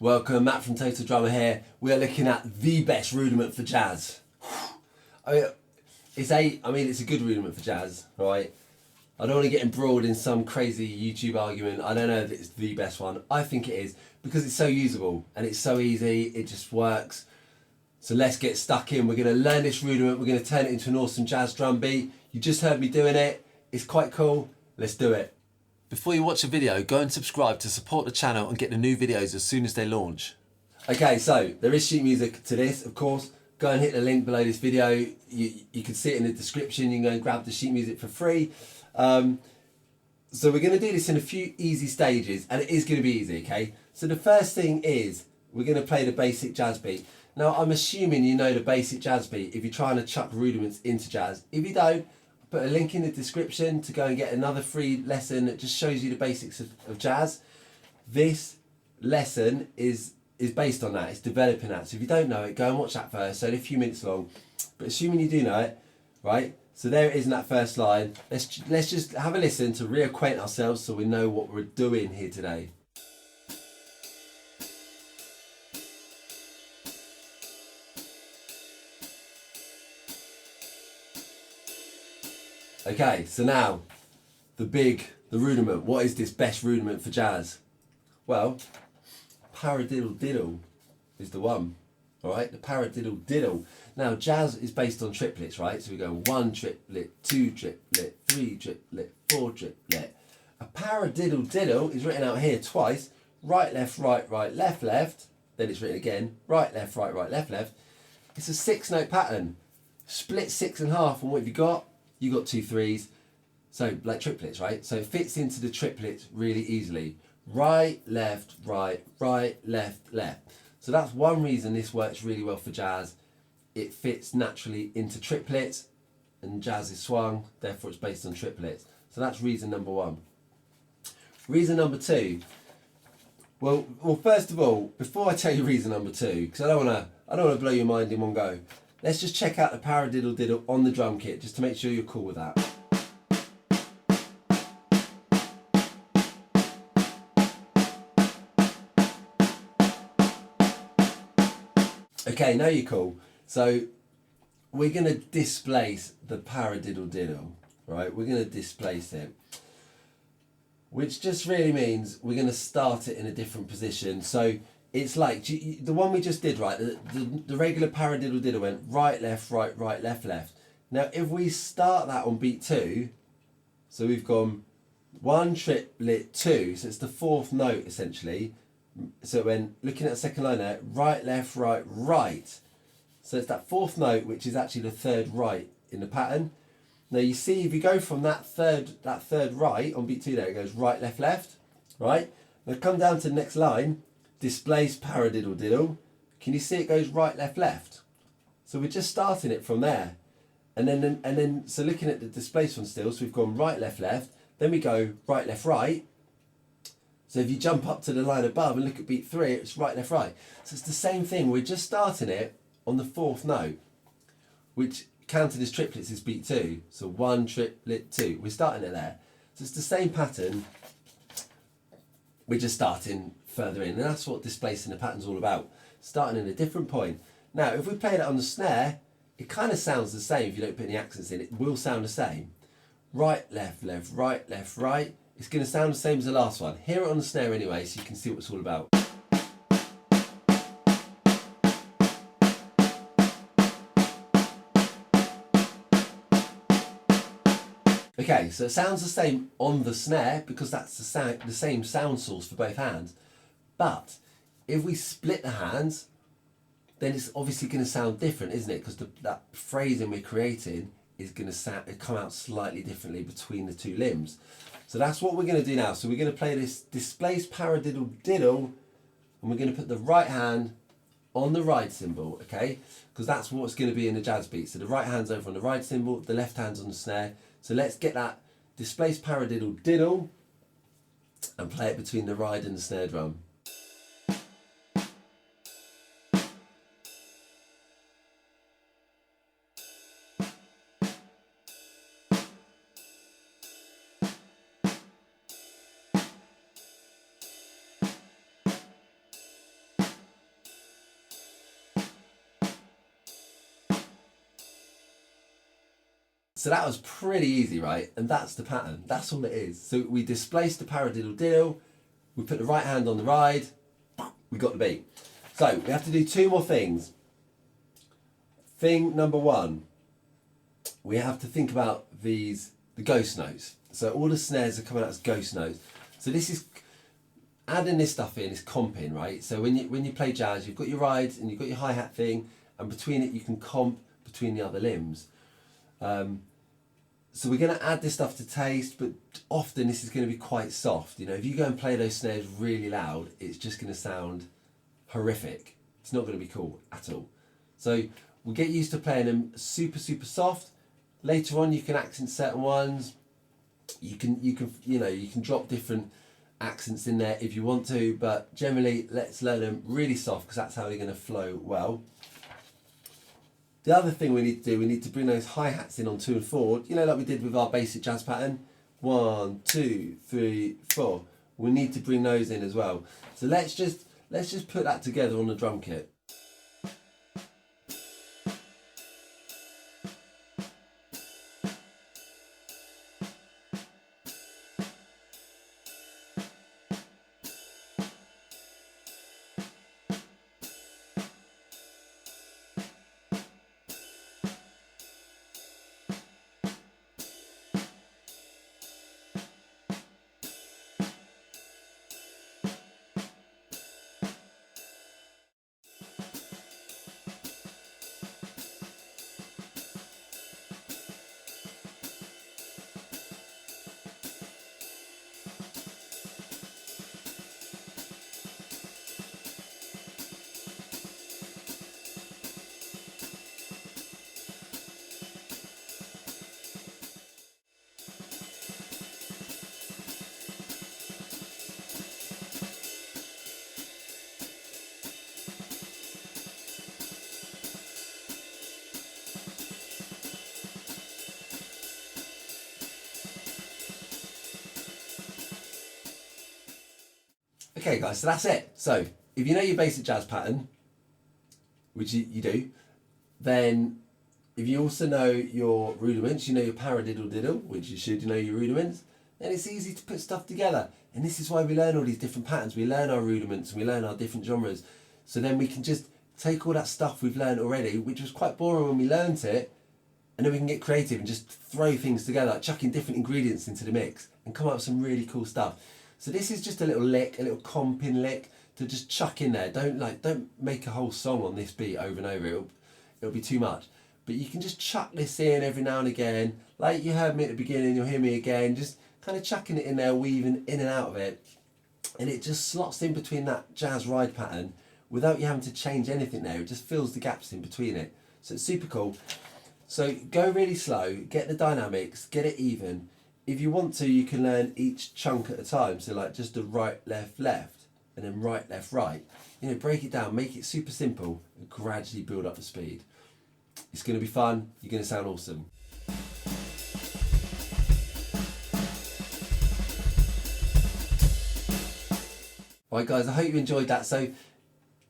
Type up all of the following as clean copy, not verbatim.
Welcome, Matt from Total Drummer here. We are looking at the best rudiment for jazz. It's a good rudiment for jazz, right? I don't want to get embroiled in some crazy YouTube argument. I don't know if it's the best one. I think it is because it's so usable and it's so easy. It just works. So let's get stuck in. We're going to learn this rudiment. We're going to turn it into an awesome jazz drum beat. You just heard me doing it. It's quite cool. Let's do it. Before you watch the video, go and subscribe to support the channel and get the new videos as soon as they launch. Okay, so there is sheet music to this, of course. Go and hit the link below this video. You can see it in the description. You can go and grab the sheet music for free. So we're going to do this in a few easy stages, and it is going to be easy, okay? So the first thing is we're going to play the basic jazz beat. Now, I'm assuming you know the basic jazz beat if you're trying to chuck rudiments into jazz. If you don't, put a link in the description to go and get another free lesson that just shows you the basics of jazz. This lesson is based on that. It's developing that. So if you don't know it, go and watch that first. So it's a few minutes long. But assuming you do know it, right? So there it is in that first line. Let's just have a listen to reacquaint ourselves so we know what we're doing here today. Okay, so now the rudiment. What is this best rudiment for jazz? Well, paradiddle diddle is the one. All right, the paradiddle diddle. Now, jazz is based on triplets, right? So we go 1 triplet, 2 triplet, 3 triplet, 4 triplet. A paradiddle diddle is written out here twice. Right, left, left, left. Then it's written again. Right, left, left, left. It's a 6-note pattern. Split 6 in half, and what have you got? You got 2 3s. So like triplets, right? So it fits into the triplets really easily. Right, left, left, left. So that's one reason this works really well for jazz. It fits naturally into triplets, and jazz is swung, therefore it's based on triplets. So that's reason number one. Reason number two. Well, first of all, before I tell you reason number two, because I don't want to blow your mind in one go, let's just check out the paradiddle diddle on the drum kit, just to make sure you're cool with that. Okay, now you're cool. So we're going to displace the paradiddle diddle, right? We're going to displace it, which just really means we're going to start it in a different position. So it's like the one we just did, right? The regular paradiddle diddle went right, left, left, left. Now, if we start that on beat 2, so we've gone 1 triplet 2, so it's the 4th note essentially. So when looking at the second line there, right, left, right. So it's that 4th note, which is actually the 3rd right in the pattern. Now you see, if you go from that third right on beat 2 there, it goes right, left, right? Now come down to the next line, displace paradiddle diddle. Can you see it goes right, left? So we're just starting it from there. And then so looking at the displaced one still, so we've gone right, left, then we go right, left. So if you jump up to the line above and look at beat 3, it's right, left. So it's the same thing. We're just starting it on the 4th note, which counted as triplets is beat 2. So 1 triplet 2. We're starting it there. So it's the same pattern. We're just starting further in, and that's what displacing the pattern's all about. Starting in a different point. Now, if we played it on the snare, it kind of sounds the same. If you don't put any accents in, it will sound the same. Right, left, right. It's going to sound the same as the last one. Hear it on the snare anyway, so you can see what it's all about. Okay, so it sounds the same on the snare because that's the same sound source for both hands. But if we split the hands, then it's obviously going to sound different, isn't it? Because that phrasing we're creating is going to come out slightly differently between the 2 limbs. So that's what we're going to do now. So we're going to play this displaced paradiddle diddle, and we're going to put the right hand on the ride cymbal, okay? Because that's what's going to be in the jazz beat. So the right hand's over on the ride cymbal, the left hand's on the snare. So let's get that displaced paradiddle diddle and play it between the ride and the snare drum. So that was pretty easy, right? And that's the pattern. That's all it is. So we displaced the paradiddle diddle. We put the right hand on the ride. We got the beat. So we have to do 2 more things. Thing number 1, we have to think about the ghost notes. So all the snares are coming out as ghost notes. So this is adding this stuff in is comping, right? So when you play jazz, you've got your rides and you've got your hi-hat thing, and between it you can comp between the other limbs. So we're going to add this stuff to taste, but often this is going to be quite soft. You know, if you go and play those snares really loud, it's just going to sound horrific. It's not going to be cool at all. So we'll get used to playing them super, super soft. Later on, you can accent certain ones. You can drop different accents in there if you want to, but generally, let's learn them really soft because that's how they're going to flow well. The other thing we need to do, we need to bring those hi-hats in on 2 and 4, you know, like we did with our basic jazz pattern. 1, 2, 3, 4. We need to bring those in as well. So let's just put that together on the drum kit. Okay guys, so that's it. So if you know your basic jazz pattern, which you do, then if you also know your rudiments, you know your paradiddle diddle, which you should know your rudiments, then it's easy to put stuff together. And this is why we learn all these different patterns. We learn our rudiments and we learn our different genres. So then we can just take all that stuff we've learned already, which was quite boring when we learned it, and then we can get creative and just throw things together, like chucking different ingredients into the mix and come up with some really cool stuff. So this is just a little lick, a little comping lick to just chuck in there. Don't make a whole song on this beat over and over. It'll be too much. But you can just chuck this in every now and again. Like you heard me at the beginning, you'll hear me again. Just kind of chucking it in there, weaving in and out of it. And it just slots in between that jazz ride pattern without you having to change anything there. It just fills the gaps in between it. So it's super cool. So go really slow, get the dynamics, get it even. If you want to, you can learn each chunk at a time. So like just the right, left, left, and then right, left, right. You know, break it down, make it super simple, and gradually build up the speed. It's going to be fun. You're going to sound awesome. Right guys, I hope you enjoyed that. So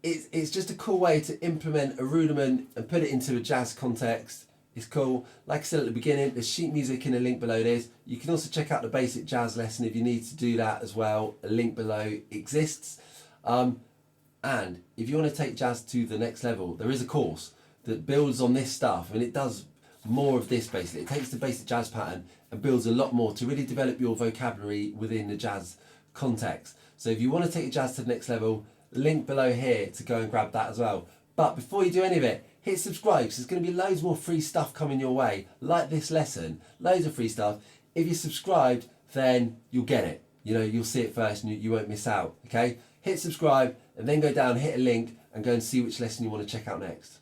it's just a cool way to implement a rudiment and put it into a jazz context. It's cool. Like I said at the beginning, there's sheet music in a link below this. You can also check out the basic jazz lesson if you need to do that as well. A link below exists. And if you want to take jazz to the next level, there is a course that builds on this stuff, and it does more of this basically. It takes the basic jazz pattern and builds a lot more to really develop your vocabulary within the jazz context. So if you want to take your jazz to the next level, link below here to go and grab that as well. But before you do any of it, hit subscribe, because there's going to be loads more free stuff coming your way, like this lesson, loads of free stuff. If you're subscribed, then you'll get it. You know, you'll see it first and you won't miss out, okay? Hit subscribe and then go down, hit a link and go and see which lesson you want to check out next.